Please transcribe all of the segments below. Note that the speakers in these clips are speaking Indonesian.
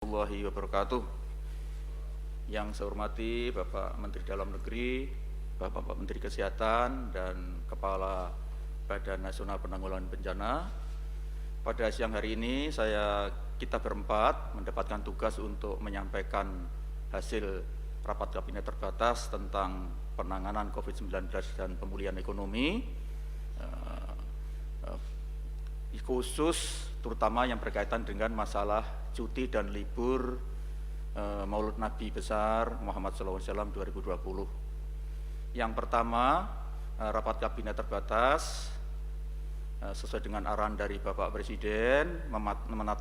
Warahmatullahi wabarakatuh. Yang saya hormati Bapak Menteri Dalam Negeri, Bapak Menteri Kesehatan, dan Kepala Badan Nasional Penanggulangan Bencana. Pada siang hari ini kita berempat mendapatkan tugas untuk menyampaikan hasil rapat kabinet terbatas tentang penanganan COVID-19 dan pemulihan ekonomi, khusus terutama yang berkaitan dengan masalah cuti dan libur Maulid Nabi besar Muhammad SAW 2020. Yang pertama, rapat kabinet terbatas sesuai dengan arahan dari Bapak Presiden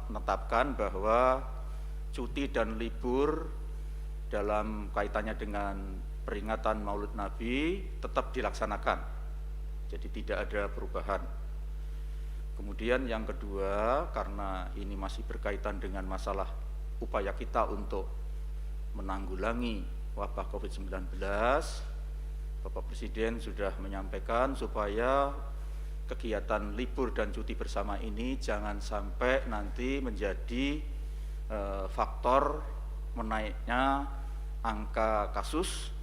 menetapkan bahwa cuti dan libur dalam kaitannya dengan peringatan Maulid Nabi tetap dilaksanakan, jadi tidak ada perubahan. Kemudian yang kedua, karena ini masih berkaitan dengan masalah upaya kita untuk menanggulangi wabah COVID-19, Bapak Presiden sudah menyampaikan supaya kegiatan libur dan cuti bersama ini jangan sampai nanti menjadi faktor menaiknya angka kasus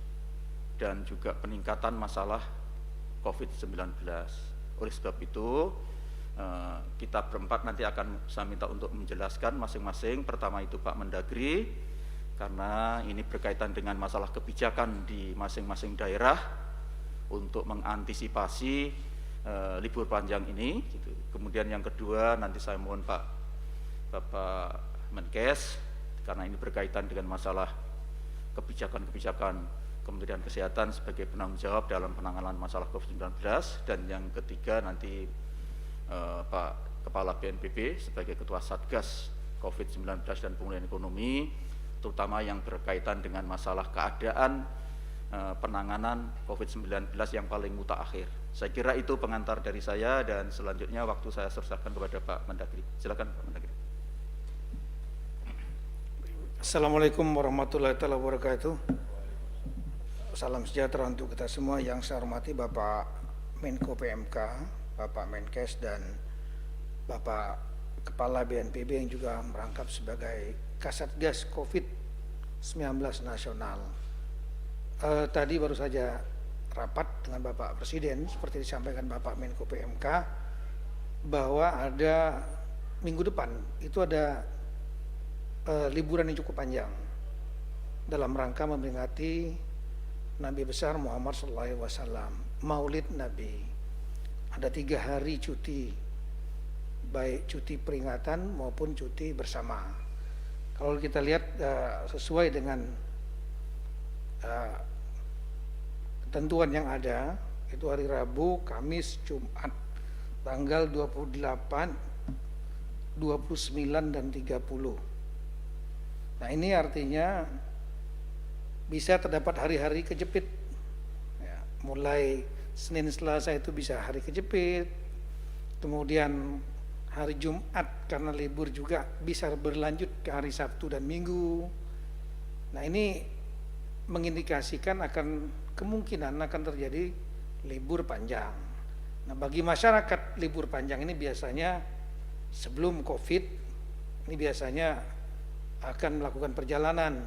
dan juga peningkatan masalah COVID-19. Oleh sebab itu, kita berempat nanti akan saya minta untuk menjelaskan masing-masing. Pertama itu Pak Mendagri, karena ini berkaitan dengan masalah kebijakan di masing-masing daerah untuk mengantisipasi libur panjang ini. Kemudian yang kedua nanti saya mohon Bapak Menkes, karena ini berkaitan dengan masalah kebijakan-kebijakan Kementerian Kesehatan sebagai penanggung jawab dalam penanganan masalah COVID-19. Dan yang ketiga nanti Pak Kepala BNPB sebagai Ketua Satgas COVID-19 dan pemulihan ekonomi, terutama yang berkaitan dengan masalah keadaan penanganan COVID-19 yang paling mutaakhir. Saya kira itu pengantar dari saya, dan selanjutnya waktu saya serahkan kepada Pak Mendagri. Silakan Pak Mendagri. Assalamualaikum warahmatullahi wabarakatuh. Salam sejahtera untuk kita semua. Yang saya hormati Bapak Menko PMK, Bapak Menkes, dan Bapak Kepala BNPB yang juga merangkap sebagai Kasatgas COVID-19 Nasional. Tadi baru saja rapat dengan Bapak Presiden, seperti disampaikan Bapak Menko PMK, bahwa ada minggu depan itu ada liburan yang cukup panjang dalam rangka memperingati Nabi besar Muhammad SAW, Maulid Nabi. Ada 3 hari cuti, baik cuti peringatan maupun cuti bersama. Kalau kita lihat sesuai dengan ketentuan yang ada, itu hari Rabu, Kamis, Jumat, tanggal 28, 29, dan 30. Nah, ini artinya bisa terdapat hari-hari kejepit, ya, mulai Senin Selasa itu bisa hari kejepit, kemudian hari Jumat karena libur juga bisa berlanjut ke hari Sabtu dan Minggu. Nah, ini mengindikasikan akan kemungkinan akan terjadi libur panjang. Nah, bagi masyarakat, libur panjang ini biasanya sebelum COVID, ini biasanya akan melakukan perjalanan,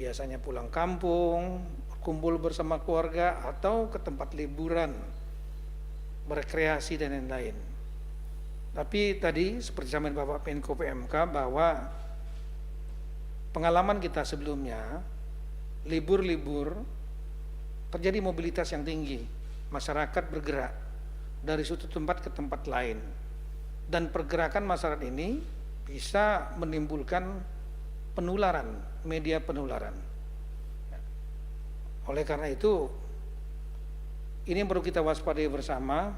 biasanya pulang kampung, kumpul bersama keluarga, atau ke tempat liburan, berekreasi dan lain-lain. Tapi tadi seperti disampaikan Bapak Menko PMK bahwa pengalaman kita sebelumnya, libur-libur terjadi mobilitas yang tinggi, masyarakat bergerak dari suatu tempat ke tempat lain, dan pergerakan masyarakat ini bisa menimbulkan penularan, media penularan. Oleh karena itu, ini yang perlu kita waspadai bersama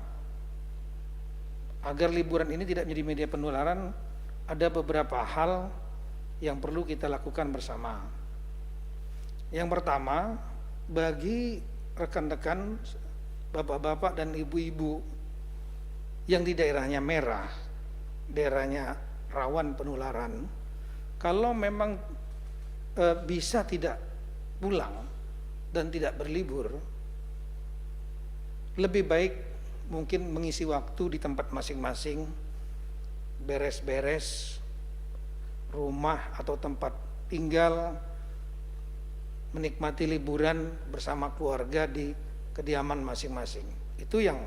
agar liburan ini tidak menjadi media penularan. Ada beberapa hal yang perlu kita lakukan bersama. Yang pertama, bagi rekan-rekan, bapak-bapak dan ibu-ibu yang di daerahnya merah, daerahnya rawan penularan, kalau memang bisa tidak pulang dan tidak berlibur, lebih baik mungkin mengisi waktu di tempat masing-masing, beres-beres rumah atau tempat tinggal, menikmati liburan bersama keluarga di kediaman masing-masing. Itu yang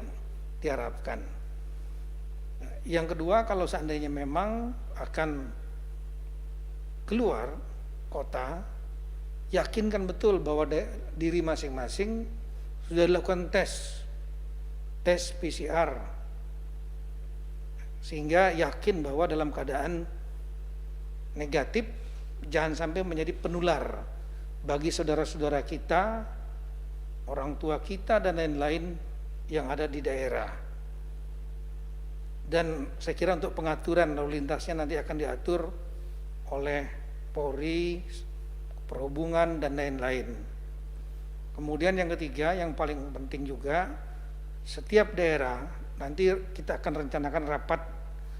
diharapkan. Yang kedua, kalau seandainya memang akan keluar kota, yakinkan betul bahwa diri masing-masing sudah dilakukan tes PCR, sehingga yakin bahwa dalam keadaan negatif, jangan sampai menjadi penular bagi saudara-saudara kita, orang tua kita, dan lain-lain yang ada di daerah. Dan saya kira untuk pengaturan lalu lintasnya nanti akan diatur oleh Polri, Perhubungan, dan lain-lain. Kemudian yang ketiga, yang paling penting juga, setiap daerah nanti kita akan rencanakan rapat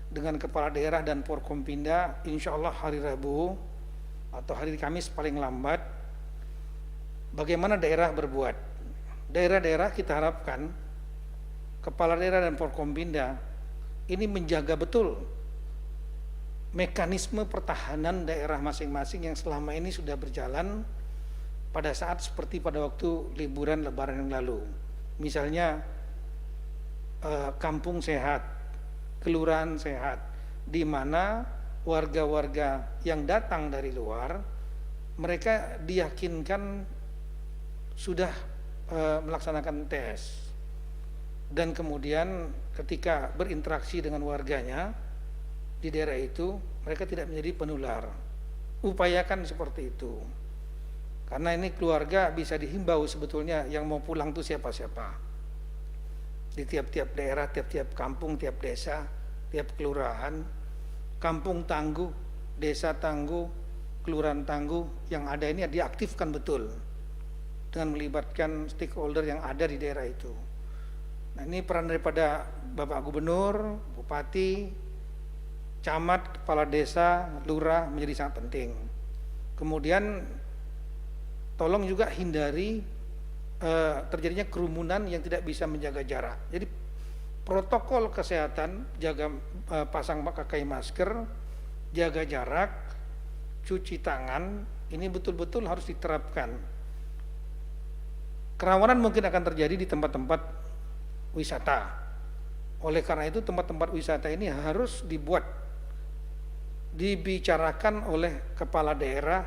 dengan kepala daerah dan Forkompinda, insya Allah hari Rabu atau hari Kamis paling lambat. Bagaimana daerah berbuat? Daerah-daerah kita harapkan kepala daerah dan Forkompinda ini menjaga betul mekanisme pertahanan daerah masing-masing yang selama ini sudah berjalan pada saat seperti pada waktu liburan Lebaran yang lalu. Misalnya kampung sehat, kelurahan sehat, di mana warga-warga yang datang dari luar, mereka diyakinkan sudah melaksanakan tes, dan kemudian ketika berinteraksi dengan warganya di daerah itu, mereka tidak menjadi penular. Upayakan seperti itu, karena ini keluarga bisa dihimbau sebetulnya yang mau pulang itu siapa-siapa. Di tiap-tiap daerah, tiap-tiap kampung, tiap desa, tiap kelurahan, kampung tangguh, desa tangguh, kelurahan tangguh yang ada ini diaktifkan betul dengan melibatkan stakeholder yang ada di daerah itu. Nah, ini peran daripada Bapak Gubernur, Bupati, Camat, Kepala Desa, Lurah menjadi sangat penting. Kemudian tolong juga hindari terjadinya kerumunan yang tidak bisa menjaga jarak. Jadi protokol kesehatan, jaga pasang pakai masker, jaga jarak, cuci tangan, ini betul-betul harus diterapkan. Kerawanan mungkin akan terjadi di tempat-tempat wisata. Oleh karena itu tempat-tempat wisata ini harus dibicarakan oleh kepala daerah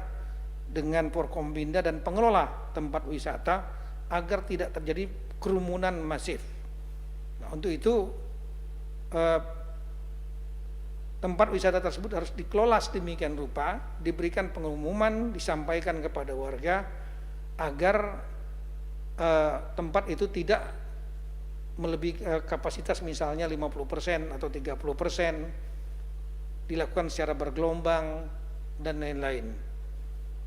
dengan Forkompinda dan pengelola tempat wisata agar tidak terjadi kerumunan masif. Nah, untuk itu tempat wisata tersebut harus dikelola sedemikian rupa, diberikan pengumuman, disampaikan kepada warga agar tempat itu tidak melebihi kapasitas, misalnya 50% atau 30%, dilakukan secara bergelombang dan lain-lain.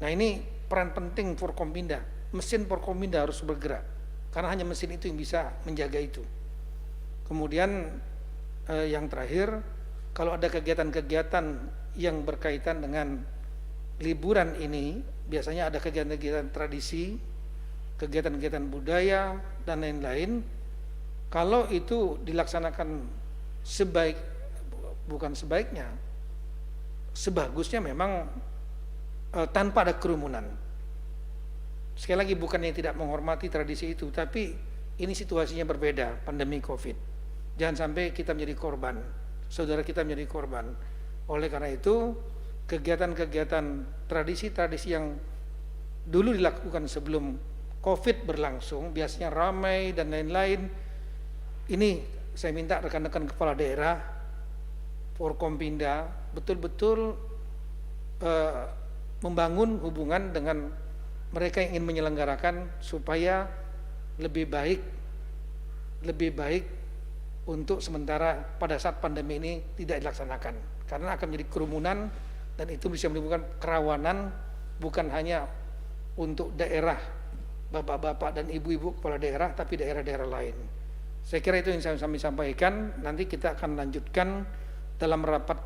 Nah, ini peran penting Forkompinda. Mesin Forkompinda harus bergerak, karena hanya mesin itu yang bisa menjaga itu. Kemudian yang terakhir, kalau ada kegiatan-kegiatan yang berkaitan dengan liburan ini, biasanya ada kegiatan-kegiatan tradisi, kegiatan-kegiatan budaya, dan lain-lain. Kalau itu dilaksanakan sebagusnya memang tanpa ada kerumunan. Sekali lagi, bukannya tidak menghormati tradisi itu, tapi ini situasinya berbeda, pandemi COVID. Jangan sampai kita menjadi korban, saudara kita menjadi korban. Oleh karena itu, kegiatan-kegiatan tradisi-tradisi yang dulu dilakukan sebelum COVID berlangsung, biasanya ramai dan lain-lain, ini saya minta rekan-rekan kepala daerah, Forkompinda betul-betul membangun hubungan dengan mereka yang ingin menyelenggarakan supaya lebih baik untuk sementara pada saat pandemi ini tidak dilaksanakan, karena akan menjadi kerumunan dan itu bisa menimbulkan kerawanan bukan hanya untuk daerah bapak-bapak dan ibu-ibu kepala daerah, tapi daerah-daerah lain. Saya kira itu yang saya sampaikan. Nanti kita akan lanjutkan dalam rapat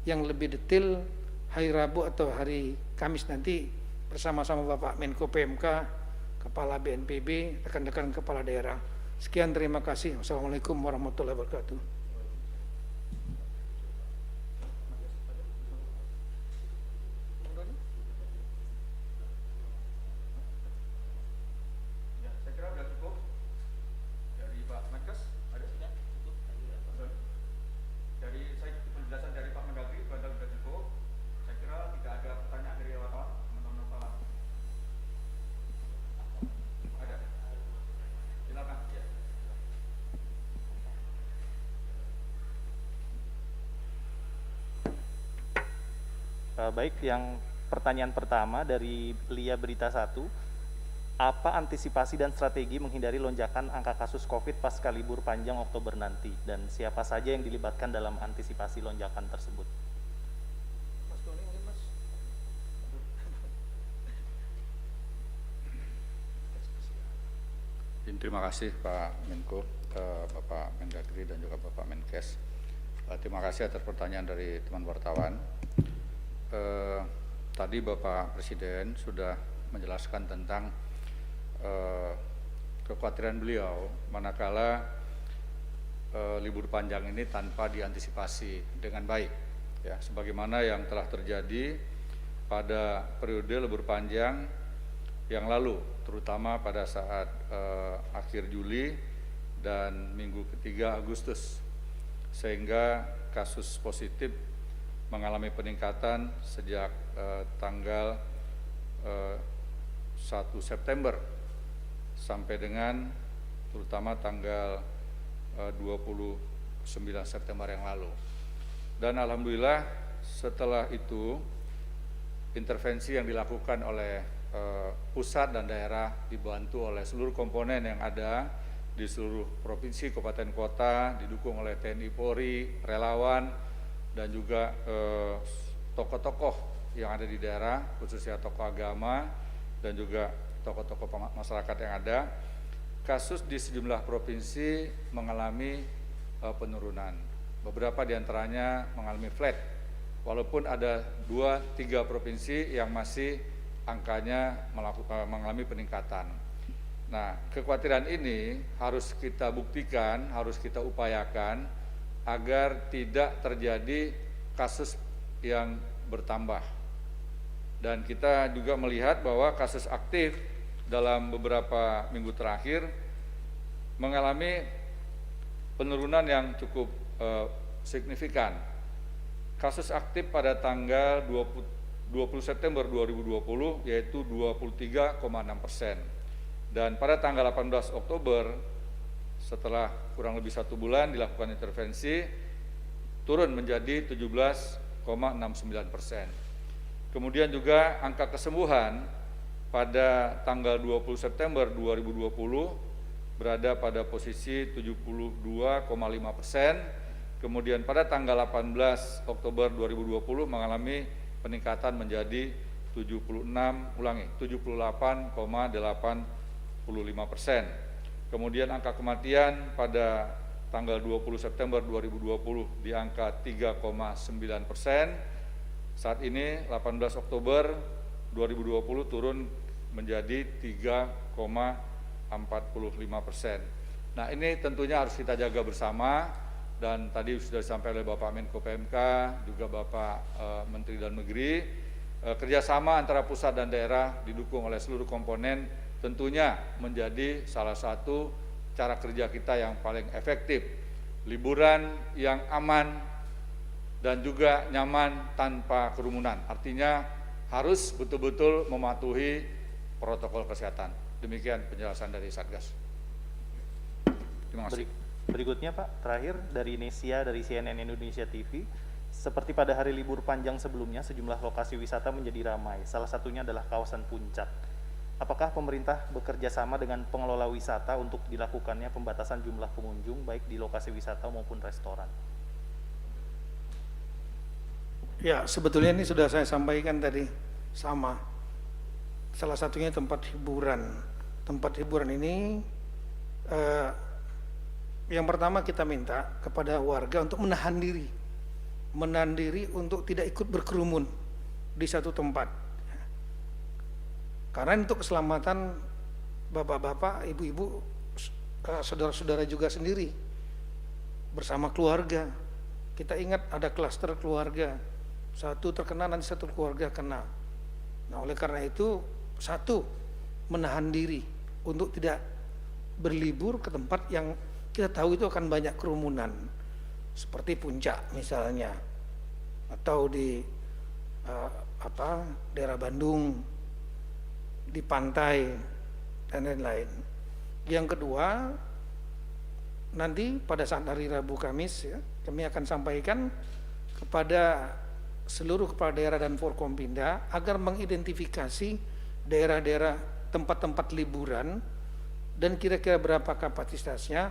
yang lebih detail hari Rabu atau hari Kamis nanti bersama-sama Bapak Menko PMK, Kepala BNPB, rekan-rekan kepala daerah. Sekian, terima kasih. Wassalamualaikum warahmatullahi wabarakatuh. Baik, yang pertanyaan pertama dari Lia Berita 1, apa antisipasi dan strategi menghindari lonjakan angka kasus COVID pasca libur panjang Oktober nanti, dan siapa saja yang dilibatkan dalam antisipasi lonjakan tersebut? Mas Doni mungkin, Mas. Terima kasih Pak Menko, Bapak Mendagri dan juga Bapak Menkes. Terima kasih atas pertanyaan dari teman wartawan. Tadi Bapak Presiden sudah menjelaskan tentang kekhawatiran beliau manakala libur panjang ini tanpa diantisipasi dengan baik, ya, sebagaimana yang telah terjadi pada periode libur panjang yang lalu, terutama pada saat akhir Juli dan minggu ketiga Agustus, sehingga kasus positif mengalami peningkatan sejak tanggal 1 September sampai dengan terutama tanggal 29 September yang lalu. Dan alhamdulillah setelah itu intervensi yang dilakukan oleh pusat dan daerah dibantu oleh seluruh komponen yang ada di seluruh provinsi, kabupaten, kota, didukung oleh TNI, Polri, relawan, dan juga tokoh-tokoh yang ada di daerah, khususnya tokoh agama dan juga tokoh-tokoh masyarakat yang ada. Kasus di sejumlah provinsi mengalami penurunan. Beberapa diantaranya mengalami flat, walaupun ada 2-3 provinsi yang masih angkanya mengalami peningkatan. Nah, kekhawatiran ini harus kita buktikan, harus kita upayakan agar tidak terjadi kasus yang bertambah. Dan kita juga melihat bahwa kasus aktif dalam beberapa minggu terakhir mengalami penurunan yang cukup signifikan. Kasus aktif pada tanggal 20 September 2020 yaitu 23,6%. Dan pada tanggal 18 Oktober setelah kurang lebih 1 bulan dilakukan intervensi turun menjadi 17,69%. Kemudian juga angka kesembuhan pada tanggal 20 September 2020 berada pada posisi 72,5%. Kemudian pada tanggal 18 Oktober 2020 mengalami peningkatan menjadi 78,85%. Kemudian angka kematian pada tanggal 20 September 2020 di angka 3,9%. Saat ini 18 Oktober 2020 turun menjadi 3,45%. Nah, ini tentunya harus kita jaga bersama, dan tadi sudah disampaikan oleh Bapak Menko PMK, juga Bapak Menteri Dalam Negeri, kerjasama antara pusat dan daerah didukung oleh seluruh komponen tentunya menjadi salah satu cara kerja kita yang paling efektif. Liburan yang aman dan juga nyaman tanpa kerumunan. Artinya harus betul-betul mematuhi protokol kesehatan. Demikian penjelasan dari Satgas. Terima kasih. Berikutnya Pak, terakhir dari Nesia dari CNN Indonesia TV. Seperti pada hari libur panjang sebelumnya, sejumlah lokasi wisata menjadi ramai. Salah satunya adalah kawasan Puncak. Apakah pemerintah bekerja sama dengan pengelola wisata untuk dilakukannya pembatasan jumlah pengunjung baik di lokasi wisata maupun restoran? Ya, sebetulnya ini sudah saya sampaikan tadi, sama. Salah satunya tempat hiburan. Tempat hiburan ini yang pertama kita minta kepada warga untuk menahan diri untuk tidak ikut berkerumun di satu tempat. Karena untuk keselamatan bapak-bapak, ibu-ibu, saudara-saudara juga sendiri bersama keluarga. Kita ingat ada klaster keluarga, satu terkena nanti satu keluarga kena. Nah, oleh karena itu satu, menahan diri untuk tidak berlibur ke tempat yang kita tahu itu akan banyak kerumunan, seperti Puncak misalnya, atau di daerah Bandung, di pantai dan lain-lain. Yang kedua, nanti pada saat hari Rabu Kamis ya, kami akan sampaikan kepada seluruh kepala daerah dan Forkompinda agar mengidentifikasi daerah-daerah tempat-tempat liburan dan kira-kira berapa kapasitasnya,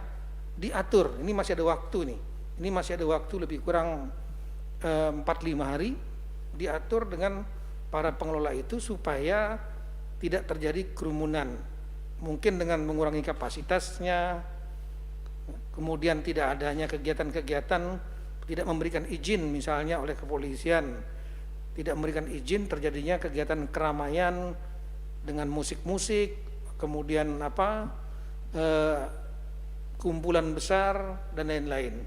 diatur. Ini masih ada waktu nih. Ini masih ada waktu lebih kurang 4-5 hari, diatur dengan para pengelola itu supaya tidak terjadi kerumunan. Mungkin dengan mengurangi kapasitasnya, kemudian tidak adanya kegiatan-kegiatan, tidak memberikan izin misalnya oleh kepolisian, tidak memberikan izin terjadinya kegiatan keramaian dengan musik-musik, kemudian kumpulan besar dan lain-lain.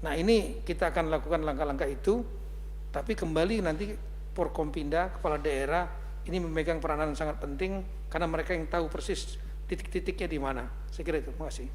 Nah, ini kita akan lakukan langkah-langkah itu, tapi kembali nanti Forkompinda, kepala daerah ini memegang peranan sangat penting karena mereka yang tahu persis titik-titiknya di mana. Saya kira itu. Terima kasih.